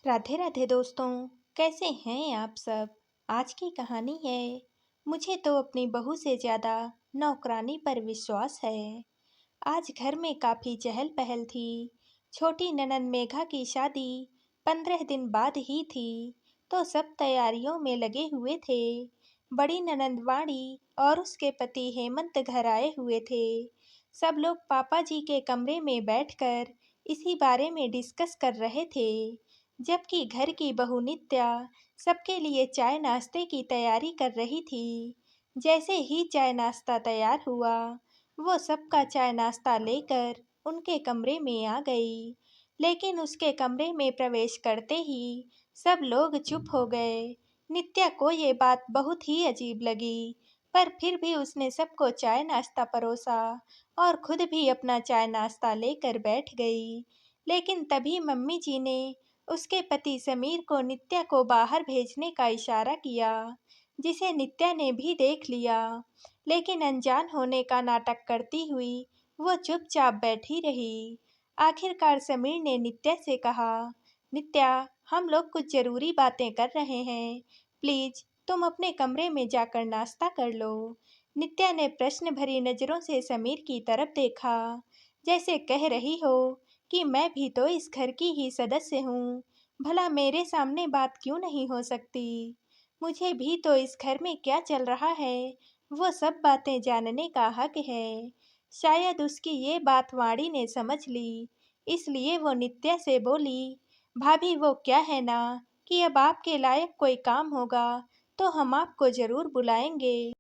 राधे राधे दोस्तों। कैसे हैं आप सब। आज की कहानी है, मुझे तो अपनी बहू से ज़्यादा नौकरानी पर विश्वास है। आज घर में काफ़ी चहल पहल थी। छोटी ननंद मेघा की शादी 15 दिन बाद ही थी, तो सब तैयारियों में लगे हुए थे। बड़ी ननंद वाणी और उसके पति हेमंत घर आए हुए थे। सब लोग पापा जी के कमरे में बैठकर इसी बारे में डिस्कस कर रहे थे, जबकि घर की बहू नित्या सबके लिए चाय नाश्ते की तैयारी कर रही थी। जैसे ही चाय नाश्ता तैयार हुआ, वो सबका चाय नाश्ता लेकर उनके कमरे में आ गई। लेकिन उसके कमरे में प्रवेश करते ही सब लोग चुप हो गए। नित्या को ये बात बहुत ही अजीब लगी, पर फिर भी उसने सबको चाय नाश्ता परोसा और खुद भी अपना चाय नाश्ता लेकर बैठ गई। लेकिन तभी मम्मी जी ने उसके पति समीर को नित्या को बाहर भेजने का इशारा किया, जिसे नित्या ने भी देख लिया। लेकिन अनजान होने का नाटक करती हुई वो चुपचाप बैठी रही। आखिरकार समीर ने नित्या से कहा, नित्या, हम लोग कुछ जरूरी बातें कर रहे हैं, प्लीज तुम अपने कमरे में जाकर नाश्ता कर लो। नित्या ने प्रश्न भरी नजरों से समीर की तरफ देखा, जैसे कह रही हो कि मैं भी तो इस घर की ही सदस्य हूँ, भला मेरे सामने बात क्यों नहीं हो सकती। मुझे भी तो इस घर में क्या चल रहा है वो सब बातें जानने का हक है। शायद उसकी ये बात वाणी ने समझ ली, इसलिए वो नित्या से बोली, भाभी वो क्या है ना कि अब आपके लायक कोई काम होगा तो हम आपको जरूर बुलाएंगे।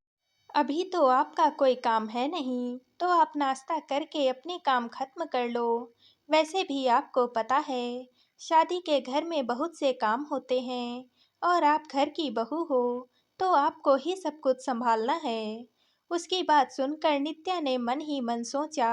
अभी तो आपका कोई काम है नहीं, तो आप नाश्ता करके अपने काम खत्म कर लो। वैसे भी आपको पता है, शादी के घर में बहुत से काम होते हैं और आप घर की बहू हो, तो आपको ही सब कुछ संभालना है। उसकी बात सुनकर नित्या ने मन ही मन सोचा,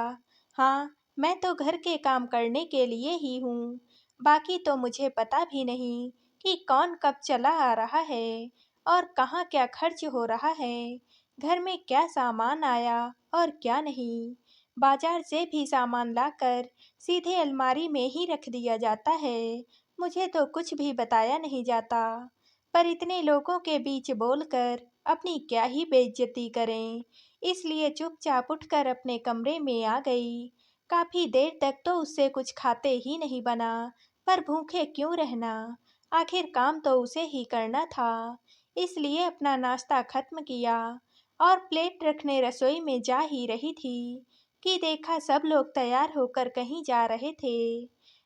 हाँ, मैं तो घर के काम करने के लिए ही हूँ। बाकी तो मुझे पता भी नहीं कि कौन कब चला आ रहा है और कहाँ क्या खर्च हो रहा है, घर में क्या सामान आया और क्या नहीं। बाजार से भी सामान लाकर सीधे अलमारी में ही रख दिया जाता है, मुझे तो कुछ भी बताया नहीं जाता। पर इतने लोगों के बीच बोलकर अपनी क्या ही बेइज्जती करें, इसलिए चुपचाप उठकर अपने कमरे में आ गई। काफी देर तक तो उससे कुछ खाते ही नहीं बना, पर भूखे क्यों रहना, आखिर काम तो उसे ही करना था। इसलिए अपना नाश्ता खत्म किया और प्लेट रखने रसोई में जा ही रही थी कि देखा सब लोग तैयार होकर कहीं जा रहे थे।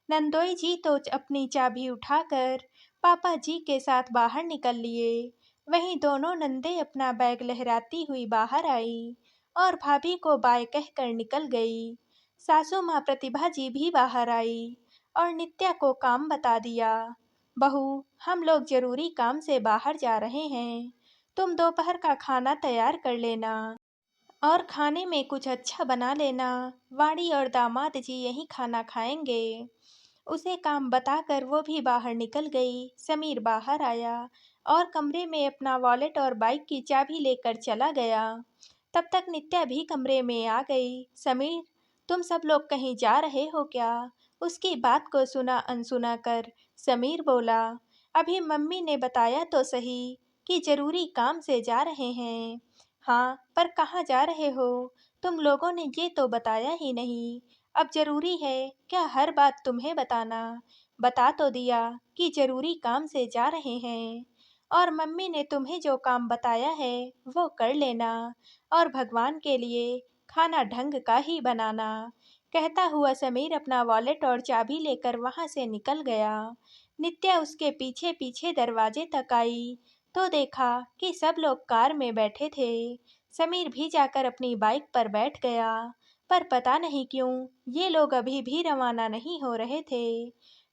नंदोई जी तो अपनी चाबी उठाकर पापा जी के साथ बाहर निकल लिए। वहीं दोनों नंदे अपना बैग लहराती हुई बाहर आई और भाभी को बाय कहकर निकल गई। सासू माँ प्रतिभा जी भी बाहर आई और नित्या को काम बता दिया, बहू, हम लोग जरूरी काम से बाहर जा रहे हैं, तुम दोपहर का खाना तैयार कर लेना और खाने में कुछ अच्छा बना लेना। वाणी और दामाद जी यही खाना खाएंगे। उसे काम बताकर वो भी बाहर निकल गई। समीर बाहर आया और कमरे में अपना वॉलेट और बाइक की चाबी लेकर चला गया। तब तक नित्या भी कमरे में आ गई। समीर, तुम सब लोग कहीं जा रहे हो क्या। उसकी बात को सुना अनसुना कर समीर बोला, अभी मम्मी ने बताया तो सही कि जरूरी काम से जा रहे हैं। हाँ, पर कहाँ जा रहे हो, तुम लोगों ने ये तो बताया ही नहीं। अब जरूरी है क्या हर बात तुम्हें बताना। बता तो दिया कि जरूरी काम से जा रहे हैं और मम्मी ने तुम्हें जो काम बताया है वो कर लेना और भगवान के लिए खाना ढंग का ही बनाना। कहता हुआ समीर अपना वॉलेट और चाबी लेकर वहां से निकल गया। नित्या उसके पीछे पीछे दरवाजे तक आई तो देखा कि सब लोग कार में बैठे थे। समीर भी जाकर अपनी बाइक पर बैठ गया, पर पता नहीं क्यों ये लोग अभी भी रवाना नहीं हो रहे थे।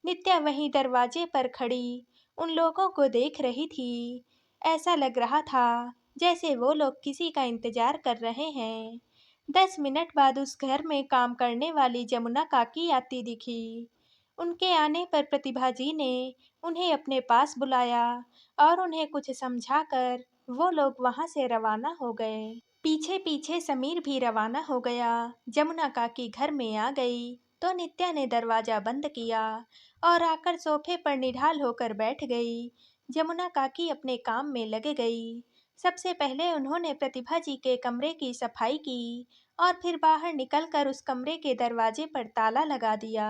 नित्या वहीं दरवाजे पर खड़ी उन लोगों को देख रही थी। ऐसा लग रहा था जैसे वो लोग किसी का इंतजार कर रहे हैं। 10 मिनट बाद उस घर में काम करने वाली जमुना काकी आती दिखी। उनके आने पर प्रतिभा जी ने उन्हें अपने पास बुलाया और उन्हें कुछ समझाकर वो लोग वहां से रवाना हो गए। पीछे पीछे समीर भी रवाना हो गया। जमुना काकी घर में आ गई तो नित्या ने दरवाजा बंद किया और आकर सोफे पर निढाल होकर बैठ गई। जमुना काकी अपने काम में लग गई। सबसे पहले उन्होंने प्रतिभा जी के कमरे की सफाई की और फिर बाहर निकलकर उस कमरे के दरवाजे पर ताला लगा दिया।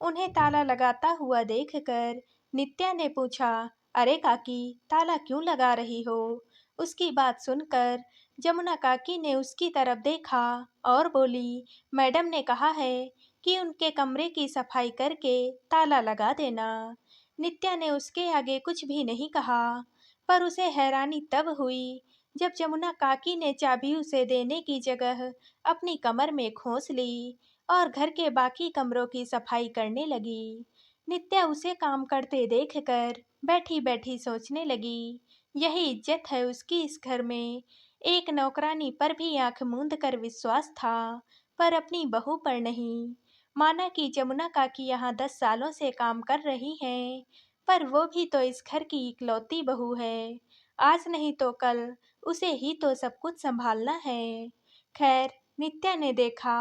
उन्हें ताला लगाता हुआ देखकर नित्या ने पूछा, अरे काकी, ताला क्यों लगा रही हो? उसकी बात सुनकर जमुना काकी ने उसकी तरफ देखा और बोली, मैडम ने कहा है कि उनके कमरे की सफाई करके ताला लगा देना। नित्या ने उसके आगे कुछ भी नहीं कहा, पर उसे हैरानी तब हुई जब जमुना काकी ने चाबी उसे देने की जगह अपनी कमर में खोस ली और घर के बाकी कमरों की सफाई करने लगी। नित्या उसे काम करते देखकर बैठी बैठी सोचने लगी, यही इज्जत है उसकी इस घर में। एक नौकरानी पर भी आंख मूंद कर विश्वास था, पर अपनी बहू पर नहीं। माना कि जमुना काकी यहाँ 10 सालों से काम कर रही हैं, पर वो भी तो इस घर की इकलौती बहू है। आज नहीं तो कल उसे ही तो सब कुछ संभालना है। खैर, नित्या ने देखा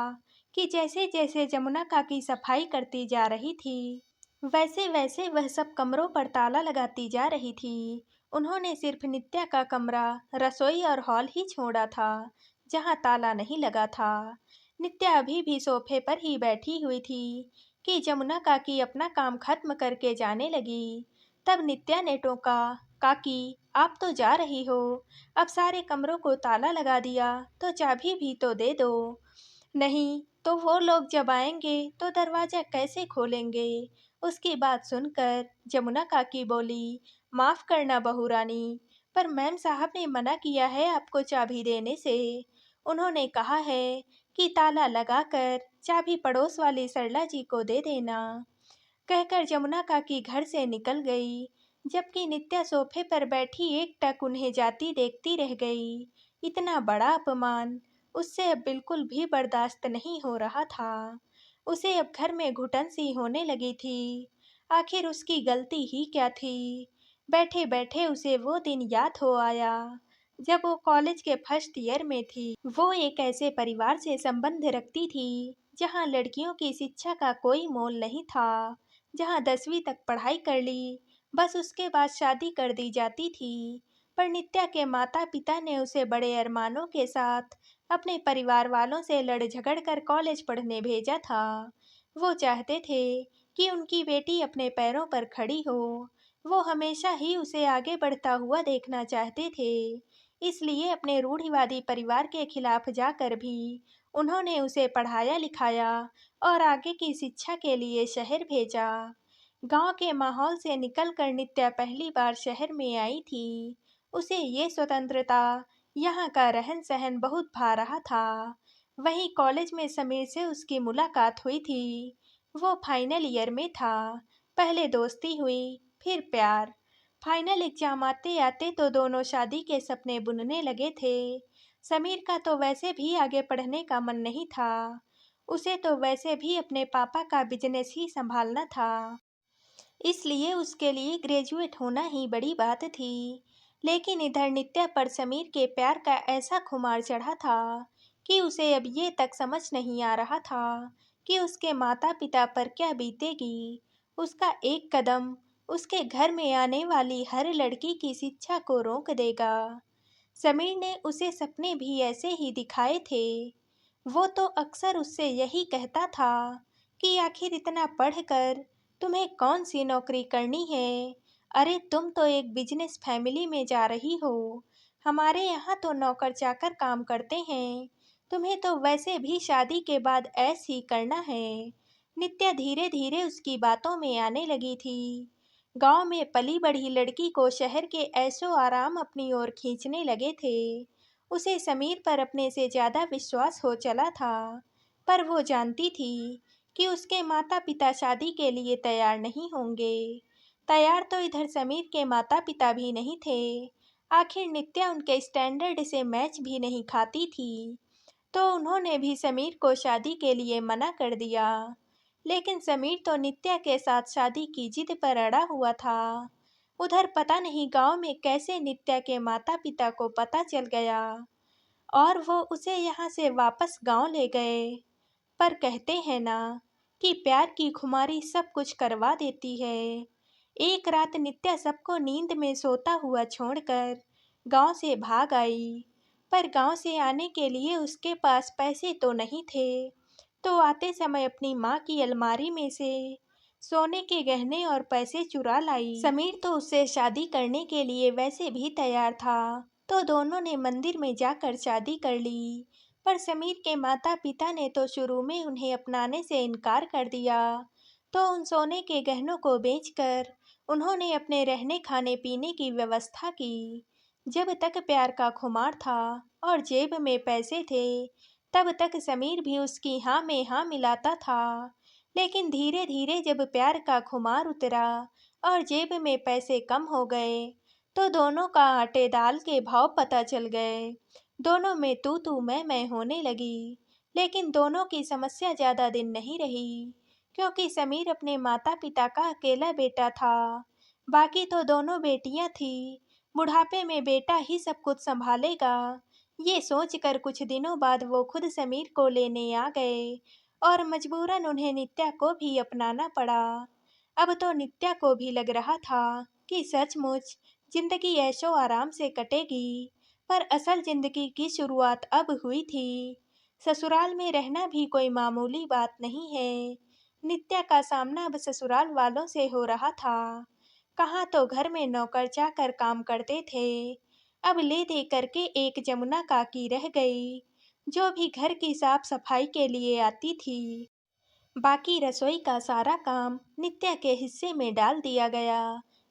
कि जैसे जैसे जमुना काकी सफाई करती जा रही थी, वैसे वैसे वह सब कमरों पर ताला लगाती जा रही थी। उन्होंने सिर्फ नित्या का कमरा, रसोई और हॉल ही छोड़ा था, जहाँ ताला नहीं लगा था। नित्या अभी भी सोफे पर ही बैठी हुई थी कि जमुना काकी अपना काम खत्म करके जाने लगी। तब नित्या ने टोका, काकी, आप तो जा रही हो, अब सारे कमरों को ताला लगा दिया तो चाबी भी तो दे दो। नहीं तो वो लोग जब आएंगे तो दरवाजा कैसे खोलेंगे? उसकी बात सुनकर जमुना काकी बोली, माफ करना बहू रानी, पर मैम साहब ने मना किया है आपको चाबी देने से। उन्होंने कहा है कि ताला लगाकर चाबी पड़ोस वाली सरला जी को दे देना। कहकर जमुना काकी घर से निकल गई, जबकि नित्या सोफे पर बैठी एकटक उन्हें जाती देखती रह गई। इतना बड़ा अपमान उससे अब बिल्कुल भी बर्दाश्त नहीं हो रहा था। उसे अब घर में घुटन सी होने लगी थी। आखिर उसकी गलती ही क्या थी? बैठे बैठे उसे वो दिन याद हो आया जब वो कॉलेज के फर्स्ट ईयर में थी। वो एक ऐसे परिवार से संबंध रखती थी जहाँ लड़कियों की शिक्षा का कोई मोल नहीं था, जहाँ 10वीं तक पढ़ाई कर ली, बस उसके बाद शादी कर दी जाती थी। पर नित्या के माता पिता ने उसे बड़े अरमानों के साथ अपने परिवार वालों से लड़ झगड़ कर कॉलेज पढ़ने भेजा था। वो चाहते थे कि उनकी बेटी अपने पैरों पर खड़ी हो। वो हमेशा ही उसे आगे बढ़ता हुआ देखना चाहते थे। इसलिए अपने रूढ़िवादी परिवार के खिलाफ जाकर भी उन्होंने उसे पढ़ाया लिखाया और आगे की शिक्षा के लिए शहर भेजा। गांव के माहौल से निकलकर नित्या पहली बार शहर में आई थी। उसे ये स्वतंत्रता, यहाँ का रहन सहन बहुत भा रहा था। वहीं कॉलेज में समीर से उसकी मुलाकात हुई थी। वो फाइनल ईयर में था। पहले दोस्ती हुई, फिर प्यार। फाइनल एग्जाम आते आते तो दोनों शादी के सपने बुनने लगे थे। समीर का तो वैसे भी आगे पढ़ने का मन नहीं था। उसे तो वैसे भी अपने पापा का बिजनेस ही संभालना था, इसलिए उसके लिए ग्रेजुएट होना ही बड़ी बात थी। लेकिन इधर नित्या पर समीर के प्यार का ऐसा खुमार चढ़ा था कि उसे अब ये तक समझ नहीं आ रहा था कि उसके माता पिता पर क्या बीतेगी। उसका एक कदम उसके घर में आने वाली हर लड़की की शिक्षा को रोक देगा। समीर ने उसे सपने भी ऐसे ही दिखाए थे। वो तो अक्सर उससे यही कहता था कि आखिर इतना पढ़कर तुम्हें कौन सी नौकरी करनी है? अरे तुम तो एक बिजनेस फैमिली में जा रही हो। हमारे यहाँ तो नौकर चाकर काम करते हैं। तुम्हें तो वैसे भी शादी के बाद ऐश ही करना है। नित्या धीरे धीरे उसकी बातों में आने लगी थी। गांव में पली बढ़ी लड़की को शहर के ऐशो आराम अपनी ओर खींचने लगे थे। उसे समीर पर अपने से ज्यादा विश्वास हो चला था, पर वो जानती थी कि उसके माता पिता शादी के लिए तैयार नहीं होंगे। तैयार तो इधर समीर के माता पिता भी नहीं थे। आखिर नित्या उनके स्टैंडर्ड से मैच भी नहीं खाती थी, तो उन्होंने भी समीर को शादी के लिए मना कर दिया। लेकिन समीर तो नित्या के साथ शादी की जिद पर अड़ा हुआ था। उधर पता नहीं गांव में कैसे नित्या के माता पिता को पता चल गया और वो उसे यहाँ से वापस गांव ले गए। पर कहते हैं ना कि प्यार की खुमारी सब कुछ करवा देती है। एक रात नित्या सबको नींद में सोता हुआ छोड़कर गांव से भाग आई। पर गांव से आने के लिए उसके पास पैसे तो नहीं थे, तो आते समय अपनी माँ की अलमारी में से सोने के गहने और पैसे चुरा लाई। समीर तो उससे शादी करने के लिए वैसे भी तैयार था, तो दोनों ने मंदिर में जाकर शादी कर ली। पर समीर के माता पिता ने तो शुरू में उन्हें अपनाने से इनकार कर दिया, तो उन सोने के गहनों को बेचकर उन्होंने अपने रहने खाने पीने की व्यवस्था की। जब तक प्यार का खुमार था और जेब में पैसे थे, तब तक समीर भी उसकी हाँ में हाँ मिलाता था। लेकिन धीरे धीरे जब प्यार का खुमार उतरा और जेब में पैसे कम हो गए, तो दोनों का आटे दाल के भाव पता चल गए। दोनों में तू मैं होने लगी। लेकिन दोनों की समस्या ज्यादा दिन नहीं रही, क्योंकि समीर अपने माता पिता का अकेला बेटा था। बाकी तो दोनों बेटियां थी। बुढ़ापे में बेटा ही सब कुछ संभालेगा, ये सोचकर कुछ दिनों बाद वो खुद समीर को लेने आ गए और मजबूरन उन्हें नित्या को भी अपनाना पड़ा। अब तो नित्या को भी लग रहा था कि सचमुच जिंदगी ऐशो आराम से कटेगी, पर असल जिंदगी की शुरुआत अब हुई थी। ससुराल में रहना भी कोई मामूली बात नहीं है। नित्या का सामना अब ससुराल वालों से हो रहा था। कहाँ तो घर में नौकर चाकर काम करते थे, अब ले दे करके एक जमुना काकी रह गई, जो भी घर की साफ सफाई के लिए आती थी। बाकी रसोई का सारा काम नित्या के हिस्से में डाल दिया गया।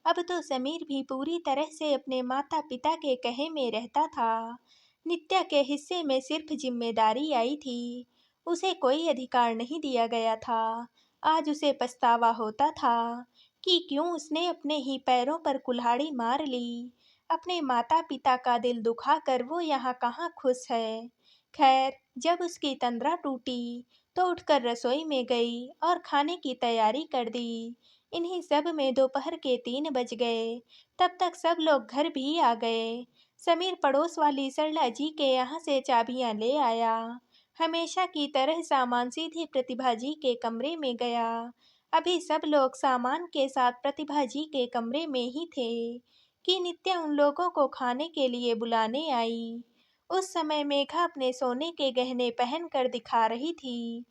अब तो समीर भी पूरी तरह से अपने माता पिता के कहे में रहता था। नित्या के हिस्से में सिर्फ जिम्मेदारी आई थी, उसे कोई अधिकार नहीं दिया गया था। आज उसे पछतावा होता था कि क्यों उसने अपने ही पैरों पर कुल्हाड़ी मार ली। अपने माता पिता का दिल दुखाकर वो यहाँ कहाँ खुश है। खैर, जब उसकी तंद्रा टूटी तो उठकर रसोई में गई और खाने की तैयारी कर दी। इन्हीं सब में दोपहर के 3 बज गए। तब तक सब लोग घर भी आ गए। समीर पड़ोस वाली सरला जी के यहाँ से चाबियां ले आया। हमेशा की तरह सामान सीधे प्रतिभा जी के कमरे में गया। अभी सब लोग सामान के साथ प्रतिभा जी के कमरे में ही थे कि नित्या उन लोगों को खाने के लिए बुलाने आई। उस समय मेघा अपने सोने के गहने पहन कर दिखा रही थी,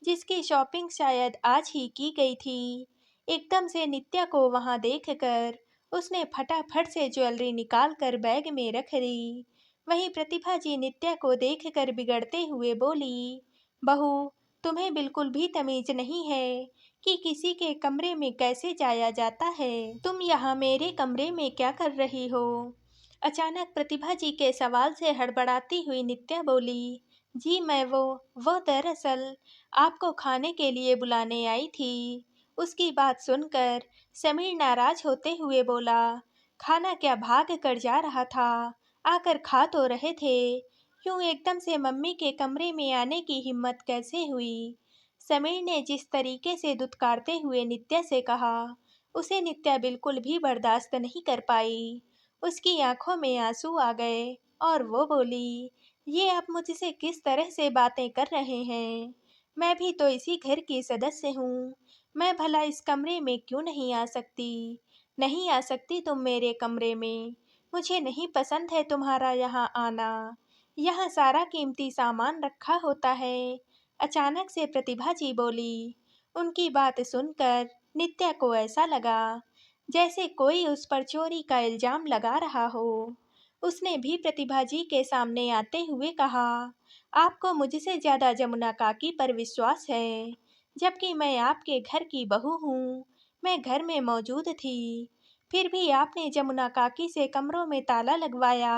जिसकी शॉपिंग शायद आज ही की गई थी। एकदम से नित्या को वहां देखकर उसने फटाफट से ज्वेलरी निकाल कर बैग में रख ली। वहीं प्रतिभा जी नित्या को देखकर बिगड़ते हुए बोली, बहू, तुम्हें बिल्कुल भी तमीज नहीं है कि किसी के कमरे में कैसे जाया जाता है। तुम यहाँ मेरे कमरे में क्या कर रही हो? अचानक प्रतिभा जी के सवाल से हड़बड़ाती हुई नित्या बोली, जी मैं वो दरअसल आपको खाने के लिए बुलाने आई थी। उसकी बात सुनकर समीर नाराज होते हुए बोला, खाना क्या भाग कर जा रहा था, आकर खा तो रहे थे। यूं एकदम से मम्मी के कमरे में आने की हिम्मत कैसे हुई? समीर ने जिस तरीके से दुत्कारते हुए नित्या से कहा, उसे नित्या बिल्कुल भी बर्दाश्त नहीं कर पाई। उसकी आंखों में आंसू आ गए और वो बोली, ये आप मुझसे किस तरह से बातें कर रहे हैं? मैं भी तो इसी घर की सदस्य हूँ। मैं भला इस कमरे में क्यों नहीं आ सकती? नहीं आ सकती तुम मेरे कमरे में? मुझे नहीं पसंद है तुम्हारा यहाँ आना। यहाँ सारा कीमती सामान रखा होता है। अचानक से प्रतिभा जी बोली। उनकी बात सुनकर नित्या को ऐसा लगा जैसे कोई उस पर चोरी का इल्जाम लगा रहा हो। उसने भी प्रतिभा जी के सामने आते हुए कहा, आपको मुझसे ज्यादा जमुना काकी पर विश्वास है, जबकि मैं आपके घर की बहू हूँ। मैं घर में मौजूद थी, फिर भी आपने जमुना काकी से कमरों में ताला लगवाया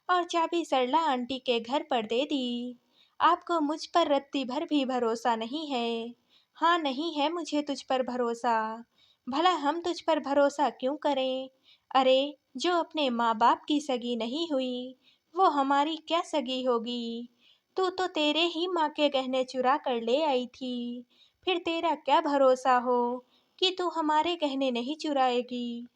और चाबी सरला आंटी के घर पर दे दी। आपको मुझ पर रत्ती भर भी भरोसा नहीं है। हाँ, नहीं है मुझे तुझ पर भरोसा। भला हम तुझ पर भरोसा क्यों करें? अरे, जो अपने माँ बाप की सगी नहीं हुई, वो हमारी क्या सगी होगी? तू तो तेरे ही माँ के गहने चुरा कर ले आई थी। फिर तेरा क्या भरोसा हो कि तू हमारे गहने नहीं चुराएगी?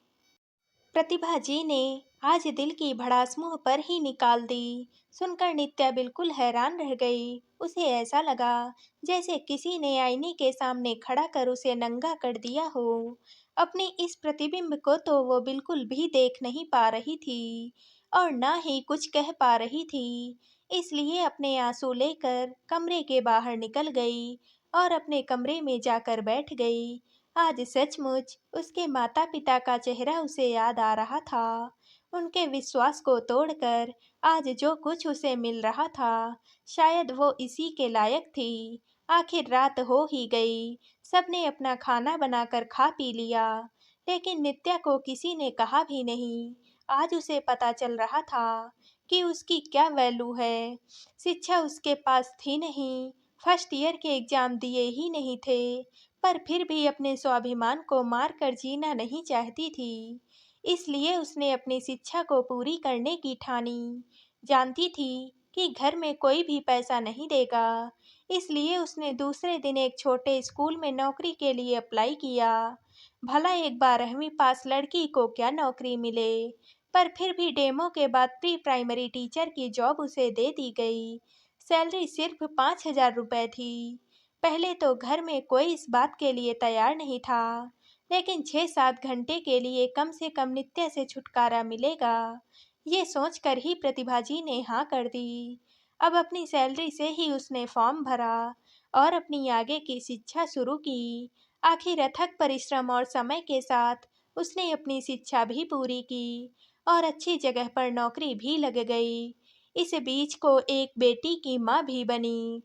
प्रतिभा जी ने आज दिल की भड़ास मुंह पर ही निकाल दी। सुनकर नित्या बिल्कुल हैरान रह गई। उसे ऐसा लगा जैसे किसी ने आईने के सामने खड़ा कर उसे नंगा कर दिया हो। अपने इस प्रतिबिंब को तो वो बिल्कुल भी देख नहीं पा रही थी और ना ही कुछ कह पा रही थी। इसलिए अपने आंसू लेकर कमरे के बाहर निकल गई और अपने कमरे में जाकर बैठ गई। आज सचमुच उसके माता-पिता का चेहरा उसे याद आ रहा था। उनके विश्वास को तोड़कर आज जो कुछ उसे मिल रहा था, शायद वो इसी के लायक थी। आखिर रात हो ही गई। सबने अपना खाना बनाकर खा पी लिया, लेकिन नित्या को किसी ने कहा भी नहीं। आज उसे पता चल रहा था कि उसकी क्या वैल्यू है। शिक्षा उसके पास थी नहीं, फर्स्ट ईयर के एग्जाम दिए ही नहीं थे, पर फिर भी अपने स्वाभिमान को मारकर जीना नहीं चाहती थी। इसलिए उसने अपनी शिक्षा को पूरी करने की ठानी। जानती थी कि घर में कोई भी पैसा नहीं देगा, इसलिए उसने दूसरे दिन एक छोटे स्कूल में नौकरी के लिए अप्लाई किया। भला एक 12वीं पास लड़की को क्या नौकरी मिले, पर फिर भी डेमो के बाद प्री प्राइमरी टीचर की जॉब उसे दे दी गई। सैलरी सिर्फ 5,000 रुपये थी। पहले तो घर में कोई इस बात के लिए तैयार नहीं था, लेकिन 6-7 घंटे के लिए कम से कम नित्या से छुटकारा मिलेगा, ये सोचकर ही प्रतिभा जी ने हाँ कर दी। अब अपनी सैलरी से ही उसने फॉर्म भरा और अपनी आगे की शिक्षा शुरू की। आखिर अथक परिश्रम और समय के साथ उसने अपनी शिक्षा भी पूरी की और अच्छी जगह पर नौकरी भी लग गई। इस बीच को एक बेटी की माँ भी बनी।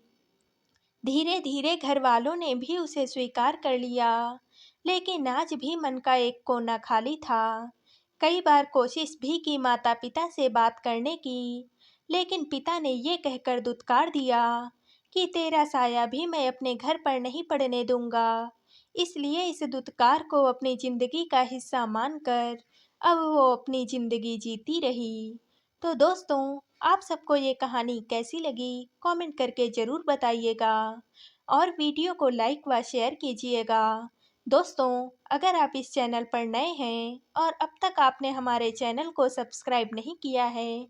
धीरे धीरे घर वालों ने भी उसे स्वीकार कर लिया, लेकिन आज भी मन का एक कोना खाली था। कई बार कोशिश भी की माता पिता से बात करने की, लेकिन पिता ने ये कहकर दुत्कार दिया कि तेरा साया भी मैं अपने घर पर नहीं पड़ने दूंगा। इसलिए इस दुत्कार को अपनी जिंदगी का हिस्सा मानकर अब वो अपनी जिंदगी जीती रही। तो दोस्तों, आप सबको ये कहानी कैसी लगी कमेंट करके ज़रूर बताइएगा और वीडियो को लाइक व शेयर कीजिएगा। दोस्तों, अगर आप इस चैनल पर नए हैं और अब तक आपने हमारे चैनल को सब्सक्राइब नहीं किया है,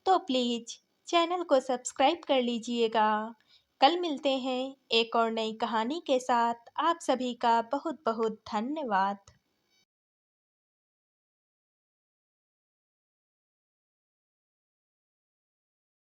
तो प्लीज़ चैनल को सब्सक्राइब कर लीजिएगा। कल मिलते हैं एक और नई कहानी के साथ। आप सभी का बहुत बहुत धन्यवाद।